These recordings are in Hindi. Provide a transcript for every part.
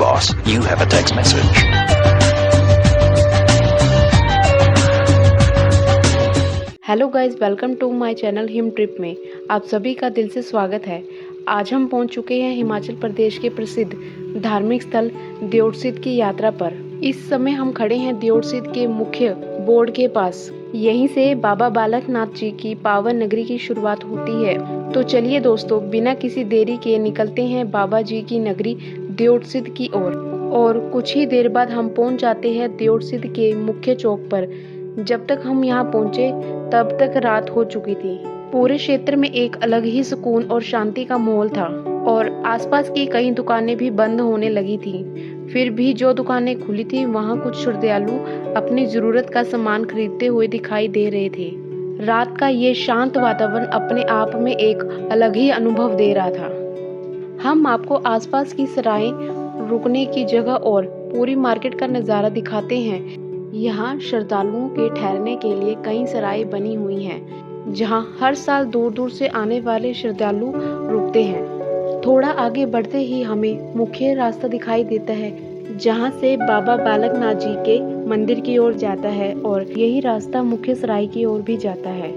boss, you have a text message. Hello guys, welcome to my channel him trip में आप सभी का दिल से स्वागत है। आज हम पहुंच चुके हैं हिमाचल प्रदेश के प्रसिद्ध धार्मिक स्थल दियोटसिद्ध की यात्रा पर। इस समय हम खड़े हैं दियोटसिद्ध के मुख्य बोर्ड के पास। यहीं से बाबा बालकनाथ जी की पावन नगरी की शुरुआत होती है। तो चलिए दोस्तों, बिना किसी देरी के निकलते हैं बाबा जी की नगरी दियोटसिद्ध की ओर। और कुछ ही देर बाद हम पहुंच जाते हैं दियोटसिद्ध के मुख्य चौक पर। जब तक हम यहाँ पहुँचे तब तक रात हो चुकी थी। पूरे क्षेत्र में एक अलग ही सुकून और शांति का माहौल था और आसपास की कई दुकानें भी बंद होने लगी थी। फिर भी जो दुकानें खुली थी वहाँ कुछ श्रद्धालु अपनी जरूरत का सामान खरीदते हुए दिखाई दे रहे थे। रात का ये शांत वातावरण अपने आप में एक अलग ही अनुभव दे रहा था। हम आपको आसपास की सराय, रुकने की जगह और पूरी मार्केट का नज़ारा दिखाते हैं। यहाँ श्रद्धालुओं के ठहरने के लिए कई सराय बनी हुई हैं, जहाँ हर साल दूर दूर से आने वाले श्रद्धालु रुकते हैं। थोड़ा आगे बढ़ते ही हमें मुख्य रास्ता दिखाई देता है, जहाँ से बाबा बालकनाथ जी के मंदिर की ओर जाता है और यही रास्ता मुख्य सराय की ओर भी जाता है।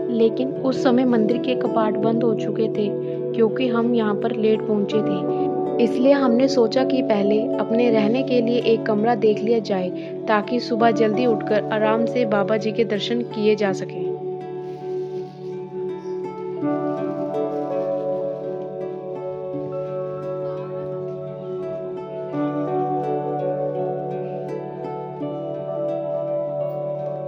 लेकिन उस समय मंदिर के कपाट बंद हो चुके थे, क्योंकि हम यहाँ पर लेट पहुँचे थे। इसलिए हमने सोचा कि पहले अपने रहने के लिए एक कमरा देख लिया जाए, ताकि सुबह जल्दी उठकर आराम से बाबा जी के दर्शन किए जा सकें।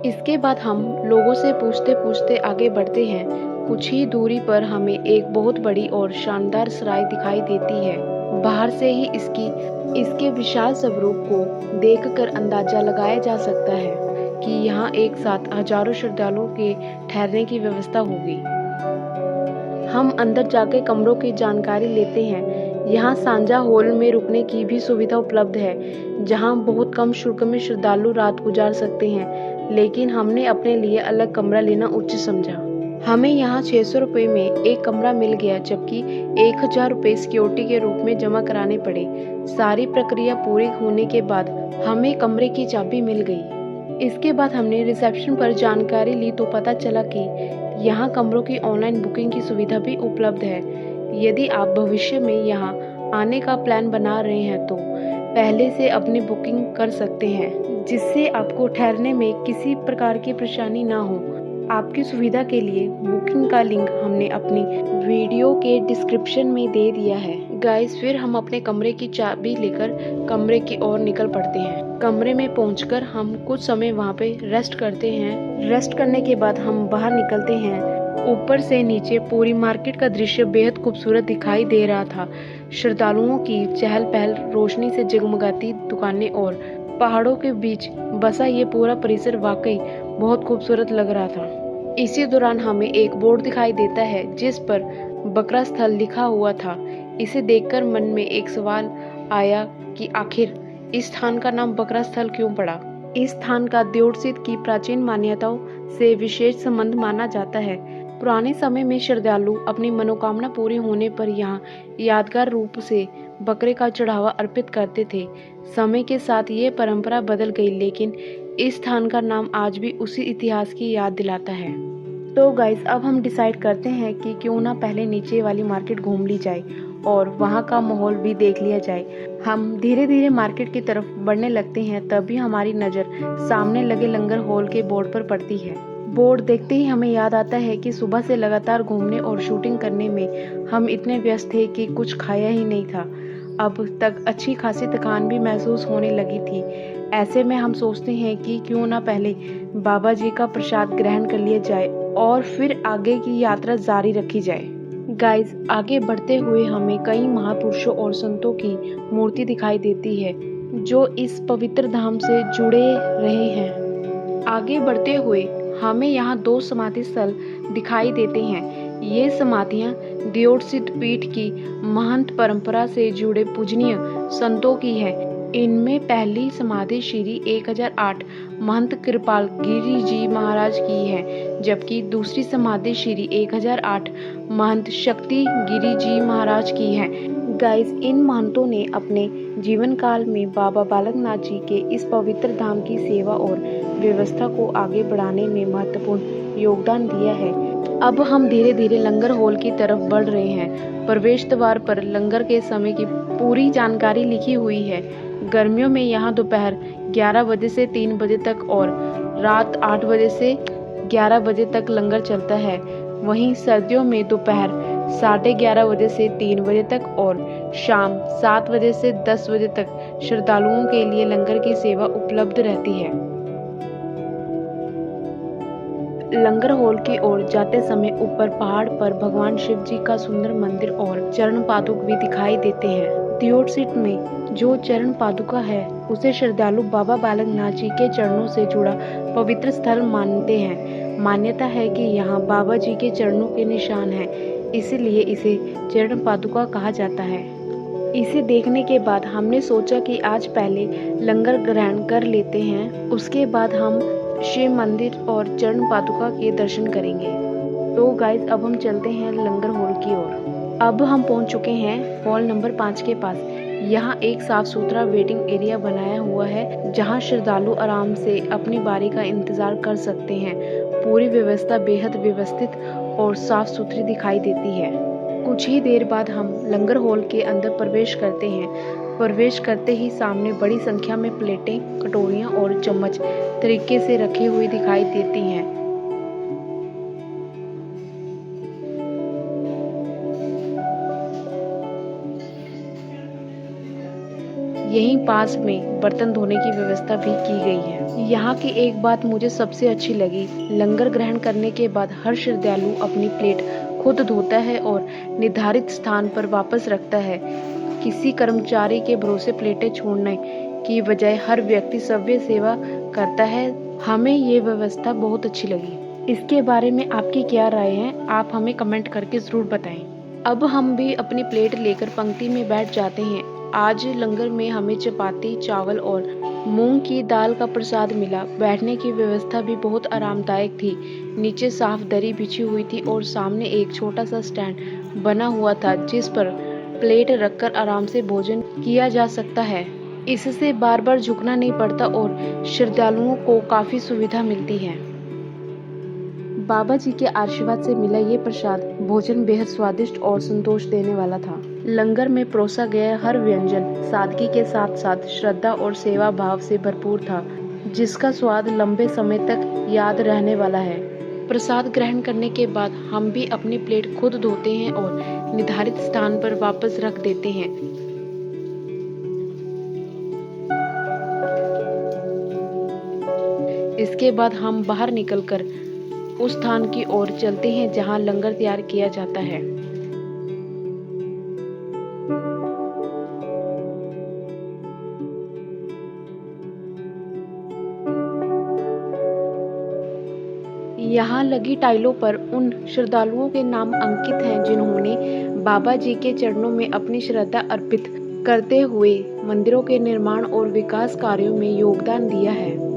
इसके बाद हम लोगों से पूछते पूछते आगे बढ़ते हैं। कुछ ही दूरी पर हमें एक बहुत बड़ी और शानदार सराय दिखाई देती है। बाहर से ही इसके विशाल स्वरूप को देखकर अंदाजा लगाया जा सकता है कि यहाँ एक साथ हजारों श्रद्धालुओं के ठहरने की व्यवस्था होगी। हम अंदर जाकर कमरों की जानकारी लेते हैं। यहाँ सांझा हॉल में रुकने की भी सुविधा उपलब्ध है, जहाँ बहुत कम शुल्क में श्रद्धालु रात गुजार सकते हैं। लेकिन हमने अपने लिए अलग कमरा लेना उचित समझा। हमें यहाँ 600 रुपये में एक कमरा मिल गया, जबकि 1000 रुपये सिक्योरिटी के रूप में जमा कराने पड़े। सारी प्रक्रिया पूरी होने के बाद हमें कमरे की चाबी मिल गई। इसके बाद हमने रिसेप्शन पर जानकारी ली तो पता चला कि यहाँ कमरों की ऑनलाइन बुकिंग की सुविधा भी उपलब्ध है। यदि आप भविष्य में यहाँ आने का प्लान बना रहे हैं तो पहले से अपनी बुकिंग कर सकते हैं, जिससे आपको ठहरने में किसी प्रकार की परेशानी ना हो। आपकी सुविधा के लिए बुकिंग का लिंक हमने अपनी वीडियो के डिस्क्रिप्शन में दे दिया है। गाइस, फिर हम अपने कमरे की चाबी लेकर कमरे की ओर निकल पड़ते हैं। कमरे में पहुंचकर हम कुछ समय वहां पे रेस्ट करते हैं। रेस्ट करने के बाद हम बाहर निकलते हैं। ऊपर से नीचे पूरी मार्केट का दृश्य बेहद खूबसूरत दिखाई दे रहा था। श्रद्धालुओं की चहल पहल, रोशनी से जगमगाती दुकानें और पहाड़ों के बीच बसा ये पूरा परिसर वाकई बहुत खूबसूरत लग रहा था। इसी दौरान हमें एक बोर्ड दिखाई देता है जिस पर बकरा स्थल लिखा हुआ था। इसे देखकर मन में एक सवाल आया कि आखिर इस स्थान का नाम बकरा स्थल क्यों पड़ा। इस स्थान का दियोटसिद्ध की प्राचीन मान्यताओं से विशेष संबंध माना जाता है। पुराने समय में श्रद्धालु अपनी मनोकामना पूरी होने पर यहाँ यादगार रूप से बकरे का चढ़ावा अर्पित करते थे। समय के साथ ये परंपरा बदल गई, लेकिन इस स्थान का नाम आज भी उसी इतिहास की याद दिलाता है। तो गाइस, अब हम डिसाइड करते हैं कि क्यों ना पहले नीचे वाली मार्केट घूम ली जाए और वहाँ का माहौल भी देख लिया जाए। हम धीरे धीरे मार्केट की तरफ बढ़ने लगते हैं, तभी हमारी नज़र सामने लगे लंगर हॉल के बोर्ड पर पड़ती है। बोर्ड देखते ही हमें याद आता है कि सुबह से लगातार घूमने और शूटिंग करने में हम इतने व्यस्त थे कि कुछ खाया ही नहीं था। अब तक अच्छी खासी थकान भी महसूस होने लगी थी। ऐसे में हम सोचते हैं कि क्यों ना पहले बाबा जी का प्रसाद ग्रहण कर लिया जाए और फिर आगे की यात्रा जारी रखी जाए। गाइस, आगे बढ़ते हुए हमें कई महापुरुषों और संतों की मूर्ति दिखाई देती है, जो इस पवित्र धाम से जुड़े रहे हैं। आगे बढ़ते हुए हमें यहाँ 2 समाधि स्थल दिखाई देते हैं। ये समाधियाँ दियोटसिद्ध पीठ की महंत परंपरा से जुड़े पूजनीय संतों की है। इनमें पहली समाधि श्री 1008 महंत कृपाल गिरी जी महाराज की है, जबकि दूसरी समाधि श्री 1008 महंत शक्ति गिरी जी महाराज की है। गाइस, इन महंतों ने अपने जीवन काल में बाबा बालकनाथ जी के इस पवित्र धाम की सेवा और व्यवस्था को आगे बढ़ाने में महत्वपूर्ण योगदान दिया है। अब हम धीरे धीरे लंगर हॉल की तरफ बढ़ रहे हैं। प्रवेश द्वार पर लंगर के समय की पूरी जानकारी लिखी हुई है। गर्मियों में यहाँ दोपहर 11 बजे से 3 बजे तक और रात 8 बजे से 11 बजे तक लंगर चलता है। वहीं सर्दियों में दोपहर 11:30 बजे से 3 बजे तक और शाम 7 बजे से 10 बजे तक श्रद्धालुओं के लिए लंगर की सेवा उपलब्ध रहती है। लंगर हॉल की ओर जाते समय ऊपर पहाड़ पर भगवान शिव जी का सुंदर मंदिर और चरण पादुक भी दिखाई देते हैं। दियोट सीट में जो चरण पादुका है उसे श्रद्धालु बाबा बालकनाथ जी के चरणों से जुड़ा पवित्र स्थल मानते हैं। मान्यता है कि यहाँ बाबा जी के चरणों के निशान हैं, इसलिए इसे चरण पादुका कहा जाता है। इसे देखने के बाद हमने सोचा कि आज पहले लंगर ग्रहण कर लेते हैं, उसके बाद हम शिव मंदिर और चरण पादुका के दर्शन करेंगे। तो गाइस, अब हम चलते हैं लंगर हॉल की ओर। अब हम पहुंच चुके हैं हॉल नंबर 5 के पास। यहाँ एक साफ सुथरा वेटिंग एरिया बनाया हुआ है, जहाँ श्रद्धालु आराम से अपनी बारी का इंतजार कर सकते हैं। पूरी व्यवस्था बेहद व्यवस्थित और साफ सुथरी दिखाई देती है। कुछ ही देर बाद हम लंगर हॉल के अंदर प्रवेश करते हैं। प्रवेश करते ही सामने बड़ी संख्या में प्लेटें, कटोरियां और चम्मच तरीके से रखी हुई दिखाई देती हैं। यहीं पास में बर्तन धोने की व्यवस्था भी की गई है। यहाँ की एक बात मुझे सबसे अच्छी लगी, लंगर ग्रहण करने के बाद हर श्रद्धालु अपनी प्लेट खुद धोता है और निर्धारित स्थान पर वापस रखता है। किसी कर्मचारी के भरोसे प्लेटें छोड़ने की बजाय हर व्यक्ति सभ्य सेवा करता है। हमें ये व्यवस्था बहुत अच्छी लगी। इसके बारे में आपकी क्या राय है, आप हमें कमेंट करके ज़रूर बताएं। अब हम भी अपनी प्लेट लेकर पंक्ति में बैठ जाते हैं। आज लंगर में हमें चपाती, चावल और मूंग की दाल का प्रसाद मिला। बैठने की व्यवस्था भी बहुत आरामदायक थी। नीचे साफ दरी बिछी हुई थी और सामने एक छोटा सा स्टैंड बना हुआ था, जिस पर प्लेट रखकर आराम से भोजन किया जा सकता है। इससे बार बार झुकना नहीं पड़ता और श्रद्धालुओं को काफी सुविधा मिलती है। बाबा जी के आशीर्वाद से मिला ये प्रसाद भोजन बेहद स्वादिष्ट और संतोष देने वाला था। लंगर में परोसा गया हर व्यंजन सादगी के साथ साथ श्रद्धा और सेवा भाव से भरपूर था, जिसका स्वाद लंबे समय तक याद रहने वाला है। प्रसाद ग्रहण करने के बाद हम भी अपनी प्लेट खुद धोते हैं और निर्धारित स्थान पर वापस रख देते हैं। इसके बाद हम बाहर निकलकर उस स्थान की ओर चलते हैं जहां लंगर तैयार किया जाता है। यहाँ लगी टाइलों पर उन श्रद्धालुओं के नाम अंकित हैं जिन्होंने बाबा जी के चरणों में अपनी श्रद्धा अर्पित करते हुए मंदिरों के निर्माण और विकास कार्यों में योगदान दिया है।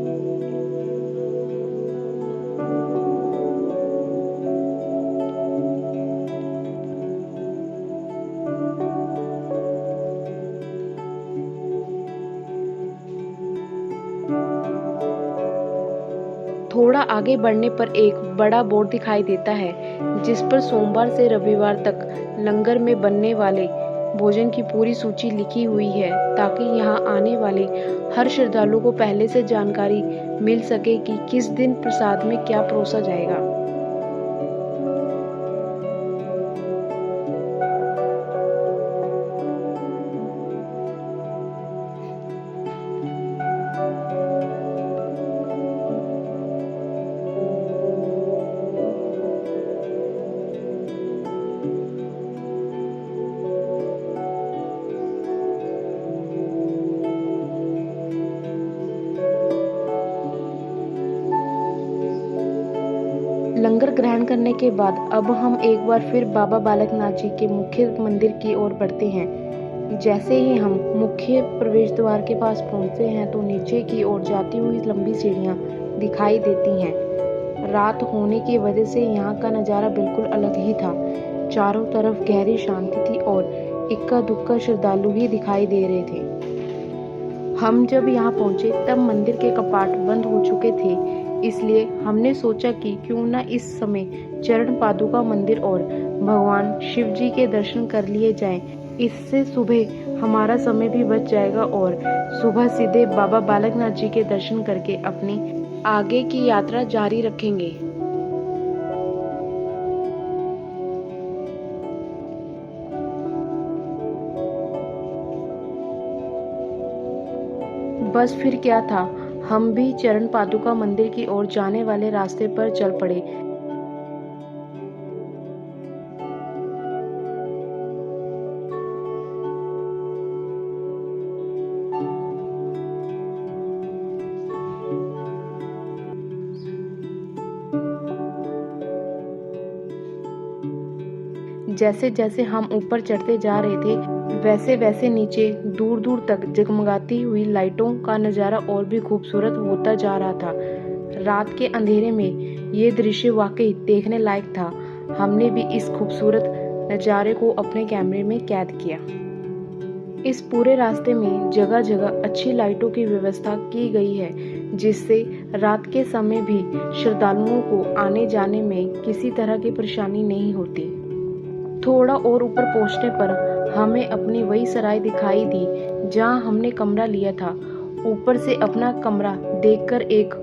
थोड़ा आगे बढ़ने पर एक बड़ा बोर्ड दिखाई देता है, जिस पर सोमवार से रविवार तक लंगर में बनने वाले भोजन की पूरी सूची लिखी हुई है, ताकि यहाँ आने वाले हर श्रद्धालु को पहले से जानकारी मिल सके कि किस दिन प्रसाद में क्या परोसा जाएगा। लंगर ग्रहण करने के बाद अब हम एक बार फिर बाबा बालकनाथ जी के मुख्य मंदिर की ओर बढ़ते हैं। जैसे ही हम मुख्य प्रवेश द्वार के पास पहुंचते हैं तो नीचे की ओर जाती हुई लंबी सीढ़ियां दिखाई देती हैं। रात होने की वजह से यहाँ का नज़ारा बिल्कुल अलग ही था। चारों तरफ गहरी शांति थी और इक्का दुक्का श्रद्धालु ही दिखाई दे रहे थे। हम जब यहाँ पहुंचे तब मंदिर के कपाट बंद हो चुके थे, इसलिए हमने सोचा कि क्यों न इस समय चरण पादुका मंदिर और भगवान शिव जी के दर्शन कर लिए जाएं। इससे सुबह हमारा समय भी बच जाएगा और सुबह सीधे बाबा बालकनाथ जी के दर्शन करके अपनी आगे की यात्रा जारी रखेंगे। बस फिर क्या था, हम भी चरण पादुका मंदिर की ओर जाने वाले रास्ते पर चल पड़े। जैसे जैसे हम ऊपर चढ़ते जा रहे थे, वैसे वैसे नीचे दूर दूर तक जगमगाती हुई लाइटों का नज़ारा और भी खूबसूरत होता जा रहा था। रात के अंधेरे में ये दृश्य वाकई देखने लायक था। हमने भी इस खूबसूरत नज़ारे को अपने कैमरे में कैद किया। इस पूरे रास्ते में जगह जगह अच्छी लाइटों की व्यवस्था की गई है, जिससे रात के समय भी श्रद्धालुओं को आने जाने में किसी तरह की परेशानी नहीं होती। थोड़ा और ऊपर पहुंचने पर हमें अपनी वही सराय दिखाई दी जहां हमने कमरा लिया था। ऊपर से अपना कमरा देखकर एक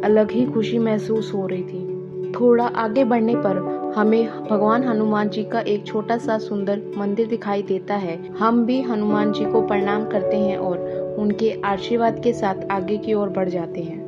अलग ही खुशी महसूस हो रही थी। थोड़ा आगे बढ़ने पर हमें भगवान हनुमान जी का एक छोटा सा सुंदर मंदिर दिखाई देता है। हम भी हनुमान जी को प्रणाम करते हैं और उनके आशीर्वाद के साथ आगे की ओर बढ़ जाते हैं।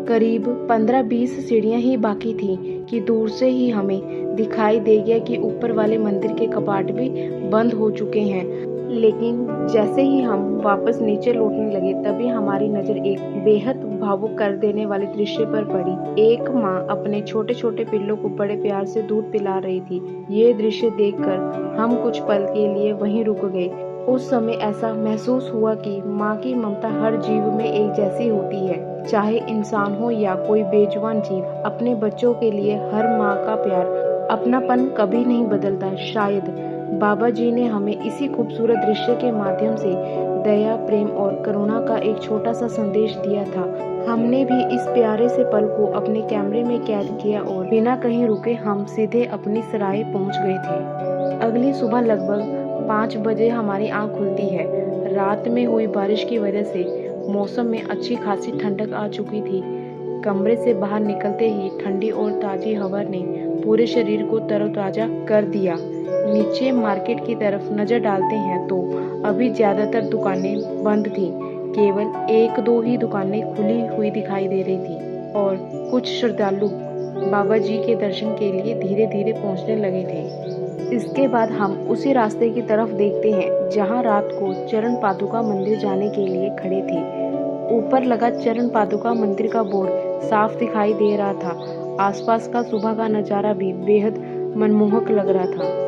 करीब 15-20 सीढ़ियां ही बाकी थी कि दूर से ही हमें दिखाई दे गया कि ऊपर वाले मंदिर के कपाट भी बंद हो चुके हैं। लेकिन जैसे ही हम वापस नीचे लौटने लगे, तभी हमारी नज़र एक बेहद भावुक कर देने वाले दृश्य पर पड़ी। एक माँ अपने छोटे छोटे पिल्लों को बड़े प्यार से दूध पिला रही थी। ये दृश्य देखकर हम कुछ पल के लिए वहीं रुक गए। उस समय ऐसा महसूस हुआ कि माँ की ममता हर जीव में एक जैसी होती है, चाहे इंसान हो या कोई बेजुबान जीव। अपने बच्चों के लिए हर माँ का प्यार, अपनापन कभी नहीं बदलता। शायद बाबा जी ने हमें इसी खूबसूरत दृश्य के माध्यम से दया, प्रेम और करुणा का एक छोटा सा संदेश दिया था। हमने भी इस प्यारे से पल को अपने कैमरे में कैद किया और बिना कहीं रुके हम सीधे अपनी सराय पहुंच गए थे। अगली सुबह लगभग 5 बजे हमारी आंख खुलती है। रात में हुई बारिश की वजह से मौसम में अच्छी खासी ठंडक आ चुकी थी। कमरे से बाहर निकलते ही ठंडी और ताज़ी हवा ने पूरे शरीर को तरोताज़ा कर दिया। नीचे मार्केट की तरफ नज़र डालते हैं तो अभी ज़्यादातर दुकानें बंद थीं। केवल 1-2 ही दुकानें खुली हुई दिखाई दे रही थी और कुछ श्रद्धालु बाबा जी के दर्शन के लिए धीरे धीरे पहुंचने लगे थे। इसके बाद हम उसी रास्ते की तरफ देखते हैं जहां रात को चरण पादुका मंदिर जाने के लिए खड़े थे। ऊपर लगा चरण पादुका मंदिर का बोर्ड साफ दिखाई दे रहा था। आसपास का सुबह का नज़ारा भी बेहद मनमोहक लग रहा था।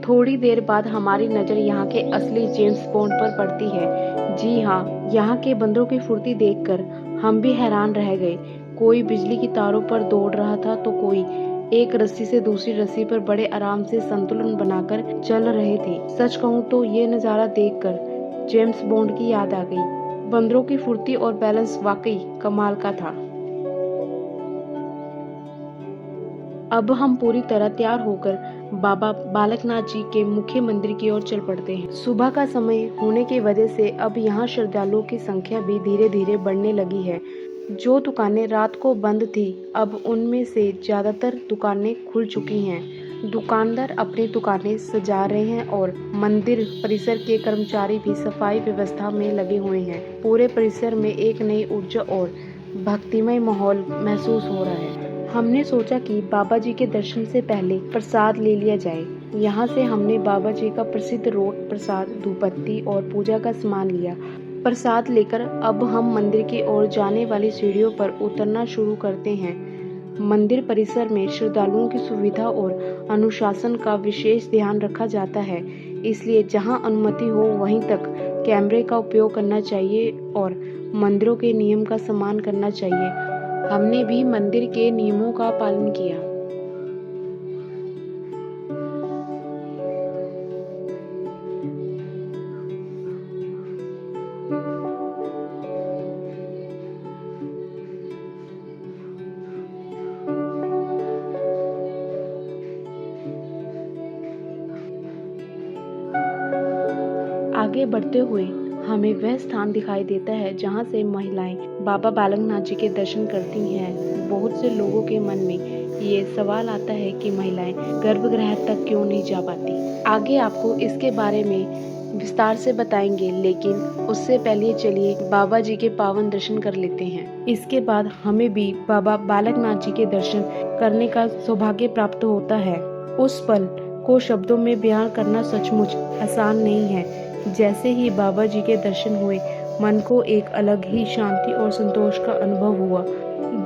थोड़ी देर बाद हमारी नज़र यहाँ के असली जेम्स बॉन्ड पर पड़ती है। जी हाँ, यहाँ के बंदरों की फुर्ती देखकर हम भी हैरान रह गए। कोई बिजली की तारों पर दौड़ रहा था तो कोई एक रस्सी से दूसरी रस्सी पर बड़े आराम से संतुलन बनाकर चल रहे थे। सच कहूँ तो ये नज़ारा देखकर जेम्स बॉन्ड की याद आ गई। बंदरों की फुर्ती और बैलेंस वाकई कमाल का था। अब हम पूरी तरह तैयार होकर बाबा बालकनाथ जी के मुख्य मंदिर की ओर चल पड़ते हैं। सुबह का समय होने की वजह से अब यहाँ श्रद्धालुओं की संख्या भी धीरे धीरे बढ़ने लगी है। जो दुकानें रात को बंद थी, अब उनमें से ज़्यादातर दुकानें खुल चुकी हैं। दुकानदार अपनी दुकानें सजा रहे हैं और मंदिर परिसर के कर्मचारी भी सफाई व्यवस्था में लगे हुए हैं। पूरे परिसर में एक नई ऊर्जा और भक्तिमय माहौल महसूस हो रहा है। हमने सोचा कि बाबा जी के दर्शन से पहले प्रसाद ले लिया जाए। यहाँ से हमने बाबा जी का प्रसिद्ध रोट प्रसाद, धूपबत्ती और पूजा का सामान लिया। प्रसाद लेकर अब हम मंदिर की ओर जाने वाली सीढ़ियों पर उतरना शुरू करते हैं। मंदिर परिसर में श्रद्धालुओं की सुविधा और अनुशासन का विशेष ध्यान रखा जाता है, इसलिए जहाँ अनुमति हो वहीं तक कैमरे का उपयोग करना चाहिए और मंदिरों के नियम का सम्मान करना चाहिए। हमने भी मंदिर के नियमों का पालन किया। आगे बढ़ते हुए हमें वह स्थान दिखाई देता है जहां से महिलाएं बाबा बालकनाथ जी के दर्शन करती हैं। बहुत से लोगों के मन में ये सवाल आता है कि महिलाएं गर्भगृह तक क्यों नहीं जा पाती। आगे आपको इसके बारे में विस्तार से बताएंगे, लेकिन उससे पहले चलिए बाबा जी के पावन दर्शन कर लेते हैं। इसके बाद हमें भी बाबा बालकनाथ जी के दर्शन करने का सौभाग्य प्राप्त होता है। उस पल को शब्दों में बयान करना सचमुच आसान नहीं है। जैसे ही बाबा जी के दर्शन हुए, मन को एक अलग ही शांति और संतोष का अनुभव हुआ।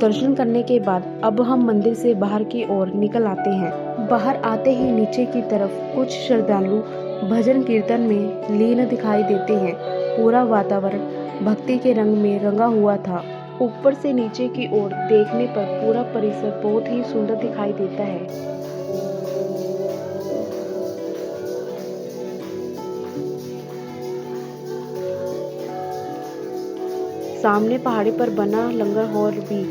दर्शन करने के बाद अब हम मंदिर से बाहर की ओर निकल आते हैं। बाहर आते ही नीचे की तरफ कुछ श्रद्धालु भजन कीर्तन में लीन दिखाई देते हैं। पूरा वातावरण भक्ति के रंग में रंगा हुआ था। ऊपर से नीचे की ओर देखने पर पूरा परिसर बहुत ही सुंदर दिखाई देता है। सामने पहाड़ी पर बना लंगर हॉल भी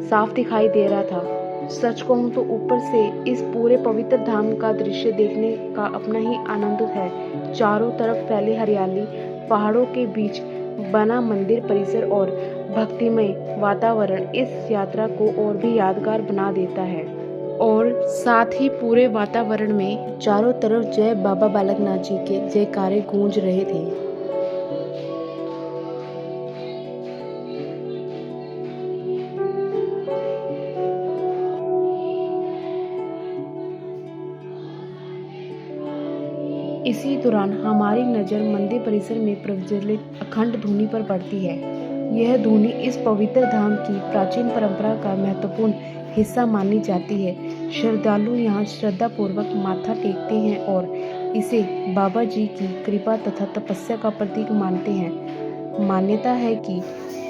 साफ दिखाई दे रहा था। सच कहूं तो ऊपर से इस पूरे पवित्र धाम का दृश्य देखने का अपना ही आनंद है। चारों तरफ फैले हरियाली, पहाड़ों के बीच बना मंदिर परिसर और भक्तिमय वातावरण इस यात्रा को और भी यादगार बना देता है। और साथ ही पूरे वातावरण में चारों तरफ जय बाबा बालकनाथ जी के जयकारे गूंज रहे थे। इसी दौरान हमारी नज़र मंदिर परिसर में प्रज्वलित अखंड धूनी पर पड़ती है। यह धूनी इस पवित्र धाम की प्राचीन परंपरा का महत्वपूर्ण हिस्सा मानी जाती है। श्रद्धालु यहाँ श्रद्धापूर्वक माथा टेकते हैं और इसे बाबा जी की कृपा तथा तपस्या का प्रतीक मानते हैं। मान्यता है कि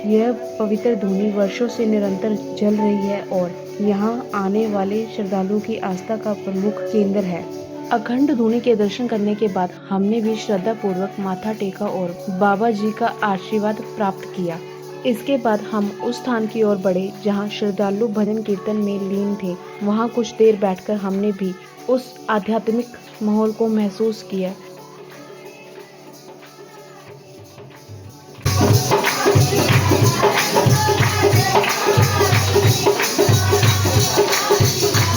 यह पवित्र धूनी वर्षों से निरंतर जल रही है और यहाँ आने वाले श्रद्धालुओं की आस्था का प्रमुख केंद्र है। अखंड धूनी के दर्शन करने के बाद हमने भी श्रद्धा पूर्वक माथा टेका और बाबा जी का आशीर्वाद प्राप्त किया। इसके बाद हम उस स्थान की ओर बढ़े जहां श्रद्धालु भजन कीर्तन में लीन थे। वहां कुछ देर बैठकर हमने भी उस आध्यात्मिक माहौल को महसूस किया।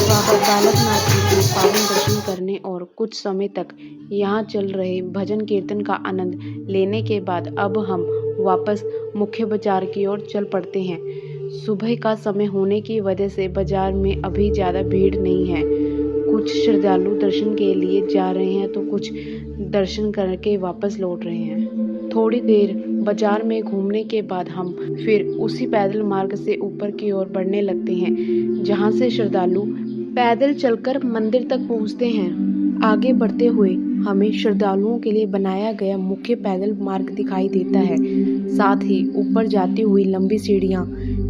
बाबा बालकनाथ जी के पावन दर्शन करने और कुछ समय तक यहाँ चल रहे भजन कीर्तन का आनंद लेने के बाद अब हम वापस मुख्य बाजार की ओर चल पड़ते हैं। सुबह का समय होने की वजह से बाजार में अभी ज़्यादा भीड़ नहीं है। कुछ श्रद्धालु दर्शन के लिए जा रहे हैं तो कुछ दर्शन करके वापस लौट रहे हैं। थोड़ी देर बाजार में घूमने के बाद हम फिर उसी पैदल मार्ग से ऊपर की ओर बढ़ने लगते हैं, जहां से श्रद्धालु पैदल चलकर मंदिर तक पहुंचते हैं। आगे बढ़ते हुए हमें श्रद्धालुओं के लिए बनाया गया मुख्य पैदल मार्ग दिखाई देता है। साथ ही ऊपर जाती हुई लंबी सीढ़ियां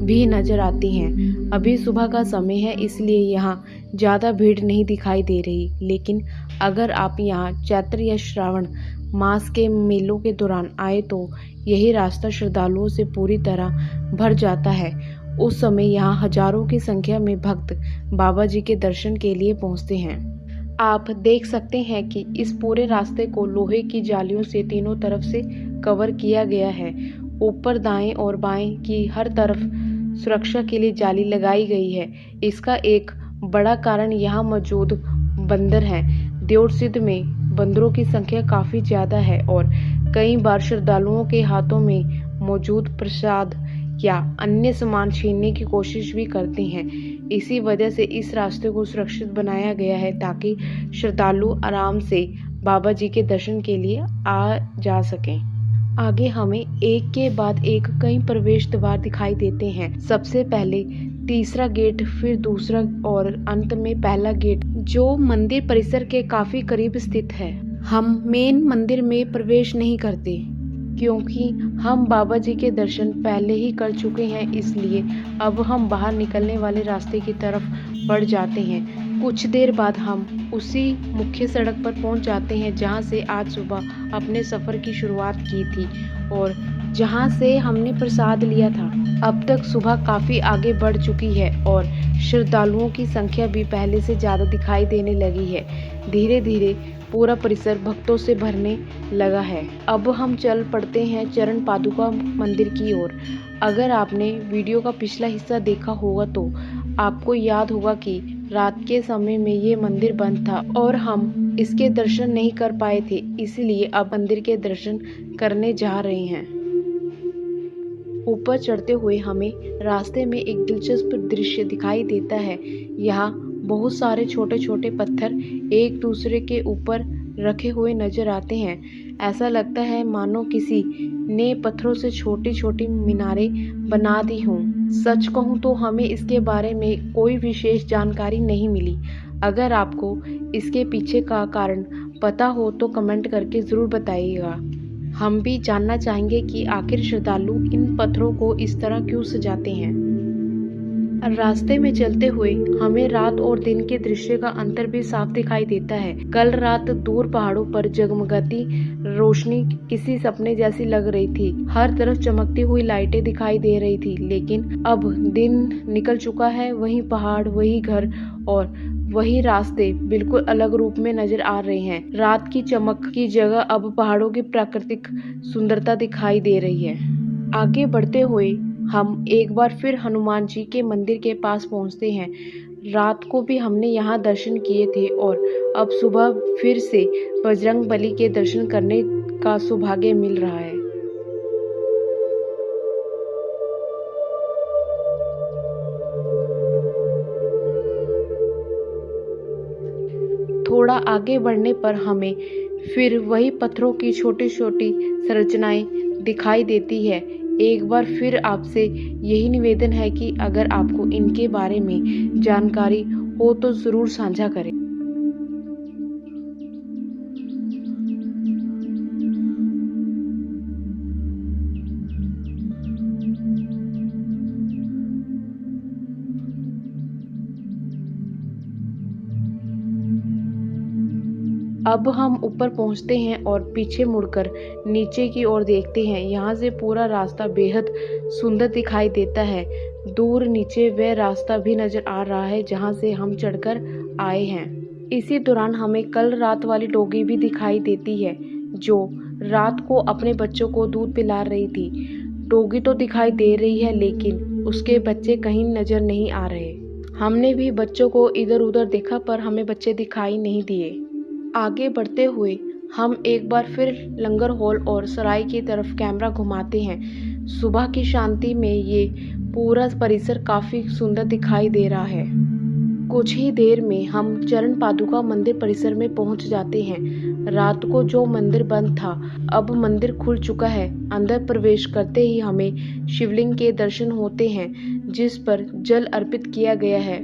भी नजर आती हैं। अभी सुबह का समय है, इसलिए यहाँ ज़्यादा भीड़ नहीं दिखाई दे रही, लेकिन अगर आप यहाँ चैत्र या श्रावण मास के मेलों के दौरान आए तो यही रास्ता श्रद्धालुओं से पूरी तरह भर जाता है। उस समय यहाँ हजारों की संख्या में भक्त बाबा जी के दर्शन के लिए पहुँचते हैं। आप देख सकते हैं कि इस पूरे रास्ते को लोहे की जालियों से तीनों तरफ से कवर किया गया है। ऊपर दाएं और बाएं की हर तरफ सुरक्षा के लिए जाली लगाई गई है। इसका एक बड़ा कारण यहाँ मौजूद बंदर हैं। देउर सिद्ध में बंदरों की संख्या काफ़ी ज़्यादा है और कई बार श्रद्धालुओं के हाथों में मौजूद प्रसाद या अन्य सामान छीनने की कोशिश भी करते हैं। इसी वजह से इस रास्ते को सुरक्षित बनाया गया है ताकि श्रद्धालु आराम से बाबा जी के दर्शन के लिए आ जा सकें। आगे हमें एक के बाद एक कई प्रवेश द्वार दिखाई देते हैं। सबसे पहले तीसरा गेट, फिर दूसरा और अंत में पहला गेट, जो मंदिर परिसर के काफी करीब स्थित है। हम मेन मंदिर में प्रवेश नहीं करते, क्योंकि हम बाबा जी के दर्शन पहले ही कर चुके हैं, इसलिए अब हम बाहर निकलने वाले रास्ते की तरफ बढ़ जाते हैं। कुछ देर बाद हम उसी मुख्य सड़क पर पहुंच जाते हैं जहां से आज सुबह अपने सफ़र की शुरुआत की थी और जहां से हमने प्रसाद लिया था। अब तक सुबह काफ़ी आगे बढ़ चुकी है और श्रद्धालुओं की संख्या भी पहले से ज़्यादा दिखाई देने लगी है। धीरे धीरे पूरा परिसर भक्तों से भरने लगा है। अब हम चल पड़ते हैं चरण पादुका मंदिर की ओर। अगर आपने वीडियो का पिछला हिस्सा देखा होगा तो आपको याद होगा कि रात के समय में ये मंदिर बंद था और हम इसके दर्शन नहीं कर पाए थे, इसलिए अब मंदिर के दर्शन करने जा रहे हैं। ऊपर चढ़ते हुए हमें रास्ते में एक दिलचस्प दृश्य दिखाई देता है। यहाँ बहुत सारे छोटे छोटे पत्थर एक दूसरे के ऊपर रखे हुए नजर आते हैं। ऐसा लगता है मानो किसी ने पत्थरों से छोटी छोटी मीनारें बना दी हों। सच कहूँ तो हमें इसके बारे में कोई विशेष जानकारी नहीं मिली। अगर आपको इसके पीछे का कारण पता हो तो कमेंट करके ज़रूर बताइएगा। हम भी जानना चाहेंगे कि आखिर श्रद्धालु इन पत्थरों को इस तरह क्यों सजाते हैं। रास्ते में चलते हुए हमें रात और दिन के दृश्य का अंतर भी साफ दिखाई देता है। कल रात दूर पहाड़ों पर जगमगाती रोशनी किसी सपने जैसी लग रही थी। हर तरफ चमकती हुई लाइटें दिखाई दे रही थी, लेकिन अब दिन निकल चुका है। वही पहाड़, वही घर और वही रास्ते बिल्कुल अलग रूप में नजर आ रहे हैं। रात की चमक की जगह अब पहाड़ों की प्राकृतिक सुंदरता दिखाई दे रही है। आगे बढ़ते हुए हम एक बार फिर हनुमान जी के मंदिर के पास पहुंचते हैं। रात को भी हमने यहाँ दर्शन किए थे और अब सुबह फिर से बजरंगबली के दर्शन करने का सौभाग्य मिल रहा है। थोड़ा आगे बढ़ने पर हमें फिर वही पत्थरों की छोटी छोटी संरचनाएं दिखाई देती है। एक बार फिर आपसे यही निवेदन है कि अगर आपको इनके बारे में जानकारी हो तो ज़रूर साझा करें। अब हम ऊपर पहुंचते हैं और पीछे मुड़कर नीचे की ओर देखते हैं। यहाँ से पूरा रास्ता बेहद सुंदर दिखाई देता है। दूर नीचे वह रास्ता भी नजर आ रहा है जहाँ से हम चढ़कर आए हैं। इसी दौरान हमें कल रात वाली डॉगी भी दिखाई देती है जो रात को अपने बच्चों को दूध पिला रही थी। डॉगी तो दिखाई दे रही है लेकिन उसके बच्चे कहीं नजर नहीं आ रहे। हमने भी बच्चों को इधर उधर देखा पर हमें बच्चे दिखाई नहीं दिए। आगे बढ़ते हुए हम एक बार फिर लंगर हॉल और सराय की तरफ कैमरा घुमाते हैं। सुबह की शांति में ये पूरा परिसर काफ़ी सुंदर दिखाई दे रहा है। कुछ ही देर में हम चरण पादुका मंदिर परिसर में पहुंच जाते हैं। रात को जो मंदिर बंद था अब मंदिर खुल चुका है। अंदर प्रवेश करते ही हमें शिवलिंग के दर्शन होते हैं जिस पर जल अर्पित किया गया है।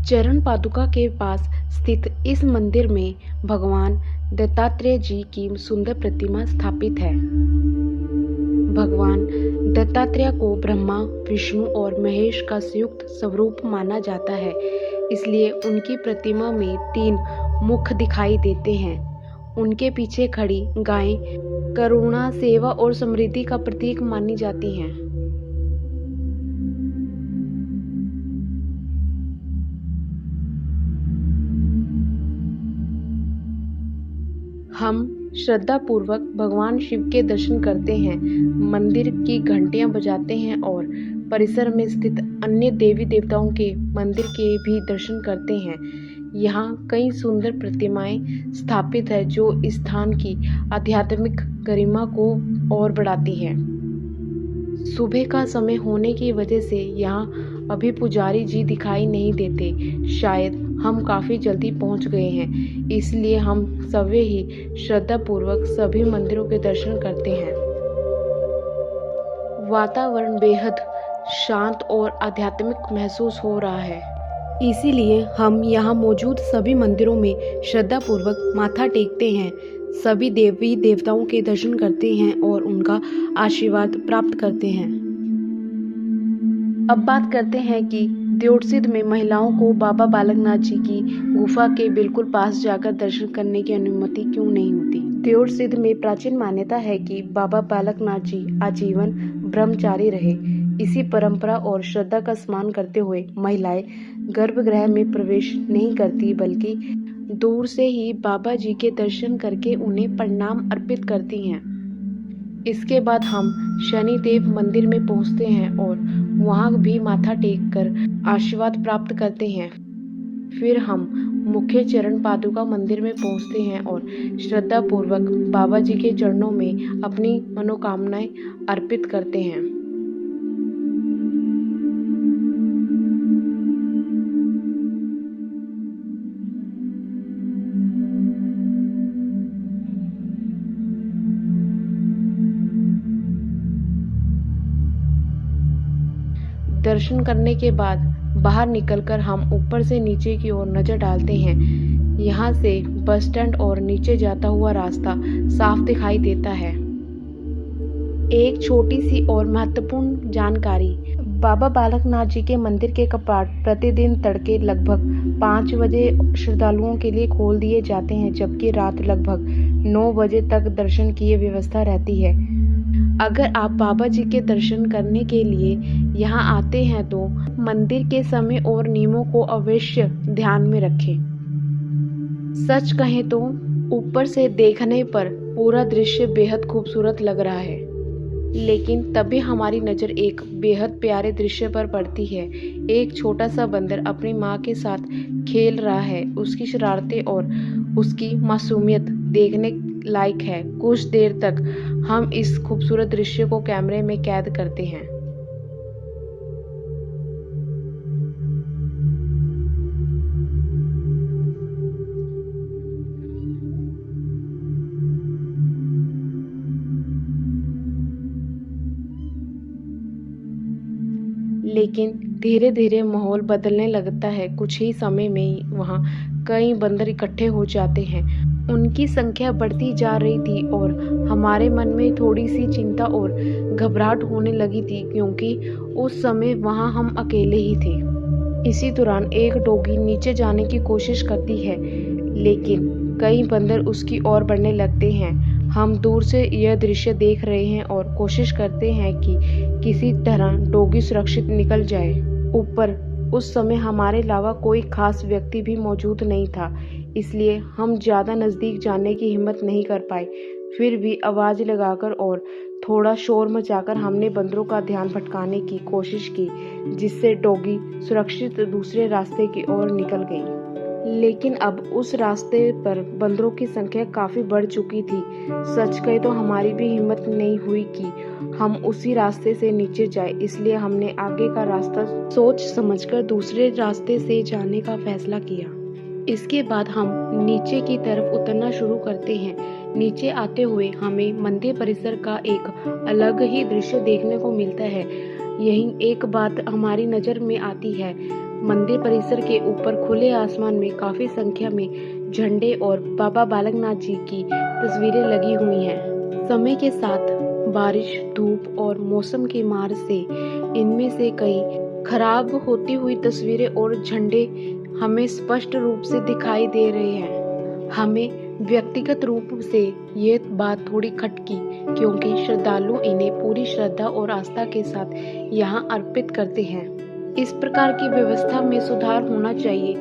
चरण पादुका के पास स्थित इस मंदिर में भगवान दत्तात्रेय जी की सुंदर प्रतिमा स्थापित है। भगवान दत्तात्रेय को ब्रह्मा, विष्णु और महेश का संयुक्त स्वरूप माना जाता है, इसलिए उनकी प्रतिमा में 3 मुख दिखाई देते हैं। उनके पीछे खड़ी गायें करुणा, सेवा और समृद्धि का प्रतीक मानी जाती हैं। हम श्रद्धा पूर्वक भगवान शिव के दर्शन करते हैं, मंदिर की घंटियां बजाते हैं और परिसर में स्थित अन्य देवी देवताओं के मंदिर के भी दर्शन करते हैं। यहाँ कई सुंदर प्रतिमाएं स्थापित है जो इस स्थान की आध्यात्मिक गरिमा को और बढ़ाती है। सुबह का समय होने की वजह से यहाँ अभी पुजारी जी दिखाई नहीं देते। शायद हम काफ़ी जल्दी पहुँच गए हैं, इसलिए हम सभी ही श्रद्धापूर्वक सभी मंदिरों के दर्शन करते हैं। वातावरण बेहद शांत और आध्यात्मिक महसूस हो रहा है। इसीलिए हम यहाँ मौजूद सभी मंदिरों में श्रद्धापूर्वक माथा टेकते हैं, सभी देवी देवताओं के दर्शन करते हैं और उनका आशीर्वाद प्राप्त करते हैं। अब बात करते हैं कि देवसिद्ध में महिलाओं को बाबा बालकनाथ जी की गुफा के बिल्कुल पास जाकर दर्शन करने की अनुमति क्यों नहीं होती। देवसिद्ध में प्राचीन मान्यता है कि बाबा बालकनाथ जी आजीवन ब्रह्मचारी रहे। इसी परंपरा और श्रद्धा का स्मरण करते हुए महिलाएं गर्भगृह में प्रवेश नहीं करती, बल्कि दूर से ही बाबा जी के दर्शन करके उन्हें प्रणाम अर्पित करती हैं। इसके बाद हम शनिदेव मंदिर में पहुंचते हैं और वहां भी माथा टेक कर आशीर्वाद प्राप्त करते हैं। फिर हम मुख्य चरण पादुका मंदिर में पहुंचते हैं और श्रद्धा पूर्वक बाबा जी के चरणों में अपनी मनोकामनाएं अर्पित करते हैं। दर्शन करने के बाद बाहर निकलकर हम ऊपर से नीचे की ओर नजर डालते हैं। यहाँ से बस स्टैंड और नीचे जाता हुआ रास्ता साफ दिखाई देता है। एक छोटी सी और महत्वपूर्ण जानकारी, बाबा बालकनाथ जी के मंदिर के कपाट प्रतिदिन तड़के लगभग 5 बजे श्रद्धालुओं के लिए खोल दिए जाते हैं, जबकि रात लगभग 9 बजे तक दर्शन की व्यवस्था रहती है। अगर आप बाबा जी के दर्शन करने के लिए यहाँ आते हैं तो मंदिर के समय और नियमों को अवश्य ध्यान में रखें। सच कहें तो ऊपर से देखने पर पूरा दृश्य बेहद खूबसूरत लग रहा है, लेकिन तभी हमारी नज़र एक बेहद प्यारे दृश्य पर पड़ती है। एक छोटा सा बंदर अपनी माँ के साथ खेल रहा है। उसकी शरारतें और उसकी मासूमियत देखने लायक है। कुछ देर तक हम इस खूबसूरत दृश्य को कैमरे में कैद करते हैं। लेकिन धीरे धीरे माहौल बदलने लगता है। कुछ ही समय में ही वहाँ कई बंदर इकट्ठे हो जाते हैं। उनकी संख्या बढ़ती जा रही थी और हमारे मन में थोड़ी सी चिंता और घबराहट होने लगी थी, क्योंकि उस समय वहाँ हम अकेले ही थे। इसी दौरान एक डॉगी नीचे जाने की कोशिश करती है, लेकिन कई बंदर उसकी ओर बढ़ने लगते हैं। हम दूर से यह दृश्य देख रहे हैं और कोशिश करते हैं कि किसी तरह डॉगी सुरक्षित निकल जाए। ऊपर उस समय हमारे अलावा कोई खास व्यक्ति भी मौजूद नहीं था, इसलिए हम ज़्यादा नज़दीक जाने की हिम्मत नहीं कर पाए। फिर भी आवाज़ लगाकर और थोड़ा शोर मचाकर हमने बंदरों का ध्यान भटकाने की कोशिश की, जिससे डॉगी सुरक्षित दूसरे रास्ते की ओर निकल गई। लेकिन अब उस रास्ते पर बंदरों की संख्या काफ़ी बढ़ चुकी थी। सच कहे तो हमारी भी हिम्मत नहीं हुई कि हम उसी रास्ते से नीचे जाए, इसलिए हमने आगे का रास्ता सोच समझकर दूसरे रास्ते से जाने का फैसला किया। इसके बाद हम नीचे की तरफ उतरना शुरू करते हैं। नीचे आते हुए हमें मंदिर परिसर का एक अलग ही दृश्य देखने को मिलता है। यही एक बात हमारी नज़र में आती है। मंदिर परिसर के ऊपर खुले आसमान में काफ़ी संख्या में झंडे और बाबा बालकनाथ जी की तस्वीरें लगी हुई हैं। समय के साथ बारिश, धूप और मौसम की मार से इनमें से कई खराब होती हुई तस्वीरें और झंडे हमें स्पष्ट रूप से दिखाई दे रहे हैं। हमें व्यक्तिगत रूप से ये बात थोड़ी खटकी, क्योंकि श्रद्धालु इन्हें पूरी श्रद्धा और आस्था के साथ यहाँ अर्पित करते हैं। इस प्रकार की व्यवस्था में सुधार होना चाहिए,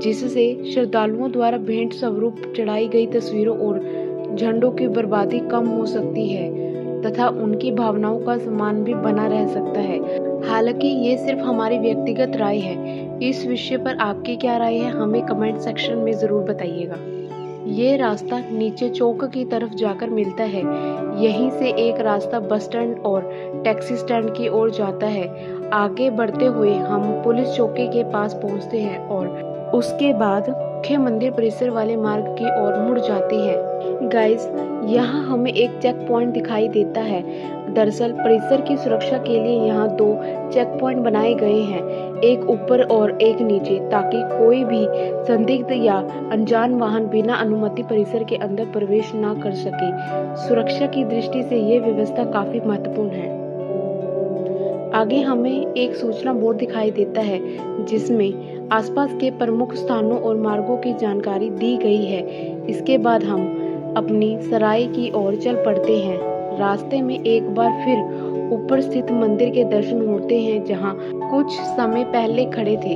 जिससे श्रद्धालुओं द्वारा भेंट स्वरूप चढ़ाई गई तस्वीरों और झंडों की बर्बादी कम हो सकती है तथा उनकी भावनाओं का सम्मान भी बना रह सकता है। हालांकि ये सिर्फ हमारी व्यक्तिगत राय है। इस विषय पर आपकी क्या राय है, हमें कमेंट सेक्शन में ज़रूर बताइएगा। ये रास्ता नीचे चौक की तरफ जाकर मिलता है। यहीं से एक रास्ता बस स्टैंड और टैक्सी स्टैंड की ओर जाता है। आगे बढ़ते हुए हम पुलिस चौकी के पास पहुंचते हैं और उसके बाद मुख्य मंदिर परिसर वाले मार्ग की ओर मुड़ जाते हैं। गाइस, यहाँ हमें एक चेक पॉइंट दिखाई देता है। दरअसल परिसर की सुरक्षा के लिए यहाँ 2 चेक पॉइंट बनाए गए हैं, एक ऊपर और एक नीचे, ताकि कोई भी संदिग्ध या अनजान वाहन बिना अनुमति परिसर के अंदर प्रवेश न कर सके। सुरक्षा की दृष्टि से ये व्यवस्था काफी महत्वपूर्ण है। आगे हमें एक सूचना बोर्ड दिखाई देता है, जिसमें आसपास के प्रमुख स्थानों और मार्गों की जानकारी दी गई है। इसके बाद हम अपनी सराय की ओर चल पड़ते हैं। रास्ते में एक बार फिर ऊपर स्थित मंदिर के दर्शन होते हैं, जहां कुछ समय पहले खड़े थे।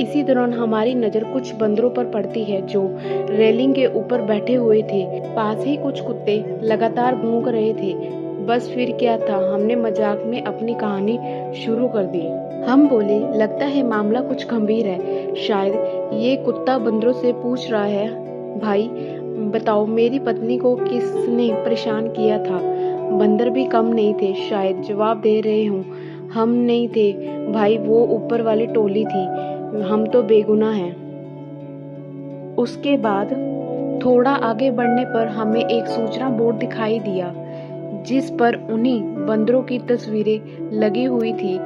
इसी दौरान हमारी नज़र कुछ बंदरों पर पड़ती है, जो रेलिंग के ऊपर बैठे हुए थे। पास ही कुछ कुत्ते लगातार भौंक रहे थे। बस फिर क्या था, हमने मजाक में अपनी कहानी शुरू कर दी। हम बोले, लगता है मामला कुछ गंभीर है। शायद ये कुत्ता बंदरों से पूछ रहा है, भाई बताओ मेरी पत्नी को किसने परेशान किया था। बंदर भी कम नहीं थे, शायद जवाब दे रहे हों, हम नहीं थे भाई, वो ऊपर वाली टोली थी, हम तो बेगुनाह हैं। उसके बाद थोड़ा आगे बढ़ने पर हमें एक सूचना बोर्ड दिखाई दिया, जिस पर उन्हीं बंदरों की तस्वीरें लगी हुई थी,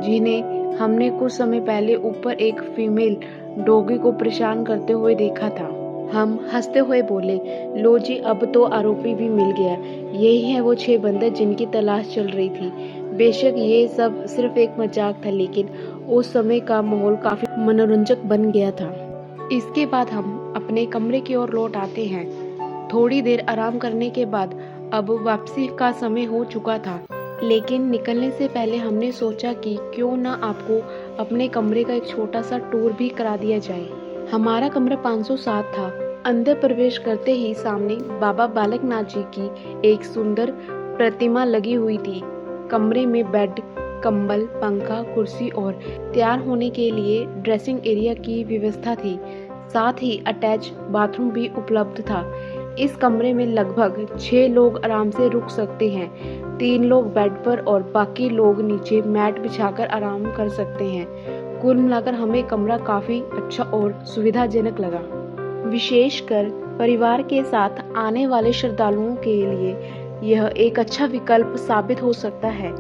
जिन्हें हमने कुछ समय पहले ऊपर एक फीमेल डॉगी को परेशान करते हुए देखा था। हम हंसते हुए बोले, लो जी, अब तो आरोपी भी मिल गया। यही है वो 6 बंदर जिनकी तलाश चल रही थी। बेशक ये सब सिर्फ एक मजाक था, लेकिन उस समय का माहौल काफी मनोरंजक बन गया था। इसके बाद हम अपने कमरे की ओर लौट आते हैं। थोड़ी देर आराम करने के बाद अब वापसी का समय हो चुका था, लेकिन निकलने से पहले हमने सोचा कि क्यों ना आपको अपने कमरे का एक छोटा सा टूर भी करा दिया जाए। हमारा कमरा 507 था। अंदर प्रवेश करते ही सामने बाबा बालकनाथ जी की एक सुंदर प्रतिमा लगी हुई थी। कमरे में बेड, कंबल, पंखा, कुर्सी और तैयार होने के लिए ड्रेसिंग एरिया की व्यवस्था थी। साथ ही अटैच बाथरूम भी उपलब्ध था। इस कमरे में लगभग 6 लोग आराम से रुक सकते हैं। 3 लोग बेड पर और बाकी लोग नीचे मैट बिछाकर आराम कर सकते हैं। कुल मिलाकर हमें कमरा काफी अच्छा और सुविधाजनक लगा। विशेषकर परिवार के साथ आने वाले श्रद्धालुओं के लिए यह एक अच्छा विकल्प साबित हो सकता है।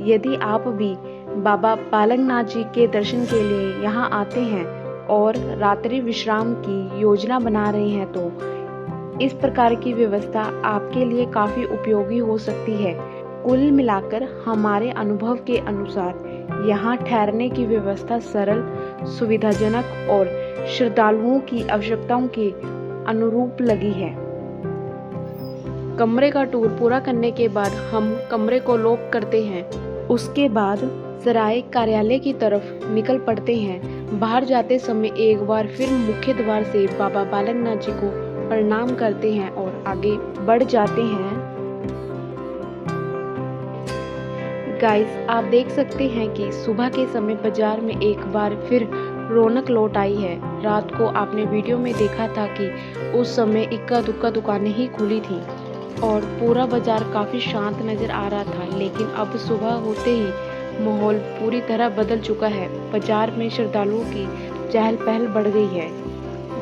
यदि आप भी बाबा बालकनाथ जी के दर्शन के लिए यहाँ आते हैं और रात्रि विश्राम की योजना बना रहे हैं, तो इस प्रकार की व्यवस्था आपके लिए काफी उपयोगी हो सकती है। कुल मिलाकर हमारे अनुभव के अनुसार यहाँ ठहरने की व्यवस्था सरल, सुविधाजनक और श्रद्धालुओं की आवश्यकताओं के अनुरूप लगी है। कमरे का टूर पूरा करने के बाद हम कमरे को लॉक करते हैं। उसके बाद सराय कार्यालय की तरफ निकल पड़ते हैं। बाहर जाते समय एक बार फिर मुख्य द्वार से बाबा बालकनाथ जी को प्रणाम करते हैं और आगे बढ़ जाते हैं। गाइस, आप देख सकते हैं कि सुबह के समय बाजार में एक बार फिर रौनक लौट आई है। रात को आपने वीडियो में देखा था कि उस समय इक्का दुक्का दुकानें ही खुली थी और पूरा बाजार काफी शांत नजर आ रहा था, लेकिन अब सुबह होते ही माहौल पूरी तरह बदल चुका है। बाजार में श्रद्धालुओं की चहल पहल बढ़ गई है।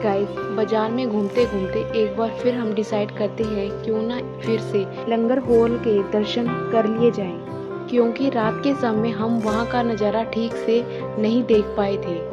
गाइस, बाजार में घूमते घूमते एक बार फिर हम डिसाइड करते हैं क्यों ना फिर से लंगर हॉल के दर्शन कर लिए जाएं, क्योंकि रात के समय हम वहां का नज़ारा ठीक से नहीं देख पाए थे।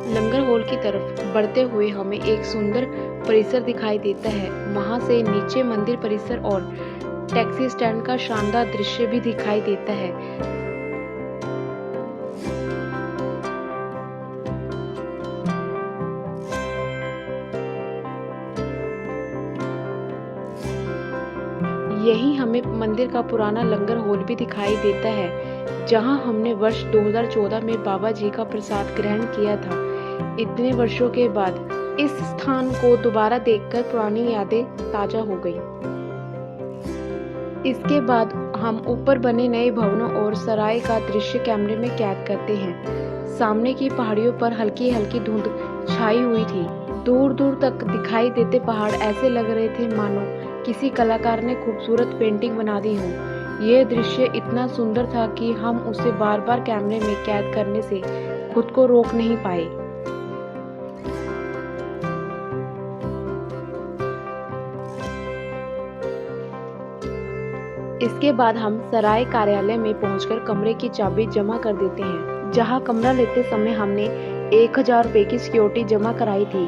लंगर हॉल की तरफ बढ़ते हुए हमें एक सुंदर परिसर दिखाई देता है। वहां से नीचे मंदिर परिसर और टैक्सी स्टैंड का शानदार दृश्य भी दिखाई देता है। यही हमें मंदिर का पुराना लंगर हॉल भी दिखाई देता है, जहां हमने वर्ष 2014 में बाबा जी का प्रसाद ग्रहण किया था। इतने वर्षों के बाद इस स्थान को दोबारा देखकर पुरानी यादें ताजा हो गई। इसके बाद हम ऊपर बने नए भवनों और सराय का दृश्य कैमरे में कैद करते हैं। सामने की पहाड़ियों पर हल्की हल्की धुंध छाई हुई थी। दूर दूर तक दिखाई देते पहाड़ ऐसे लग रहे थे मानो किसी कलाकार ने खूबसूरत पेंटिंग बना दी हो। यह दृश्य इतना सुंदर था कि हम उसे बार बार कैमरे में कैद करने से खुद को रोक नहीं पाए। इसके बाद हम सराय कार्यालय में पहुंचकर कमरे की चाबी जमा कर देते हैं, जहां कमरा लेते समय हमने 1000 रुपये की सिक्योरिटी जमा कराई थी।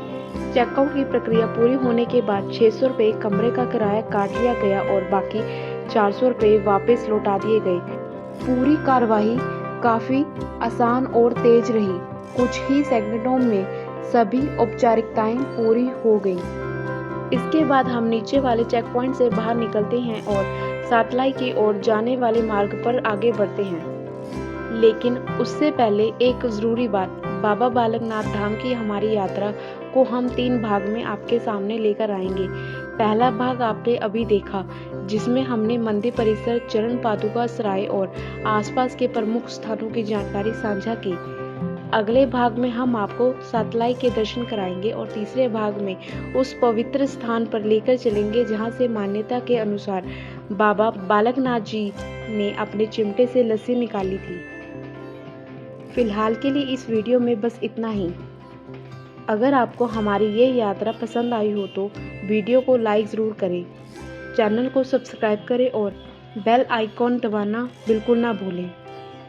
चेकआउट की प्रक्रिया पूरी होने के बाद 600 रुपये कमरे का किराया काट लिया गया और बाकी 400 रुपये वापस लौटा दिए गए। पूरी कार्यवाही काफ़ी आसान और तेज रही। कुछ ही सेकंडों में सभी औपचारिकताएं पूरी हो गई। इसके बाद हम नीचे वाले चेक पॉइंट से बाहर निकलते हैं और सातलाई की ओर जाने वाले मार्ग पर आगे बढ़ते हैं। लेकिन उससे पहले एक ज़रूरी बात, बाबा बालकनाथ धाम की हमारी यात्रा को हम 3 भाग में आपके सामने लेकर आएंगे। पहला भाग आपने अभी देखा, जिसमें हमने मंदिर परिसर, चरण पादुका सराय और आसपास के प्रमुख स्थानों की जानकारी साझा की। अगले भाग में हम आपको सातलाई के दर्शन कराएंगे और तीसरे भाग में उस पवित्र स्थान पर लेकर चलेंगे जहां से मान्यता के अनुसार बाबा बालकनाथ जी ने अपने चिमटे से लस्सी निकाली थी। फिलहाल के लिए इस वीडियो में बस इतना ही। अगर आपको हमारी ये यात्रा पसंद आई हो तो वीडियो को लाइक ज़रूर करें, चैनल को सब्सक्राइब करें और बेल आइकॉन दबाना बिल्कुल ना भूलें।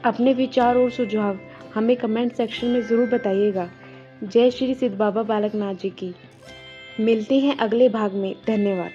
अपने विचार और सुझाव हमें कमेंट सेक्शन में ज़रूर बताइएगा। जय श्री सिद्ध बाबा बालकनाथ जी की। मिलते हैं अगले भाग में। धन्यवाद।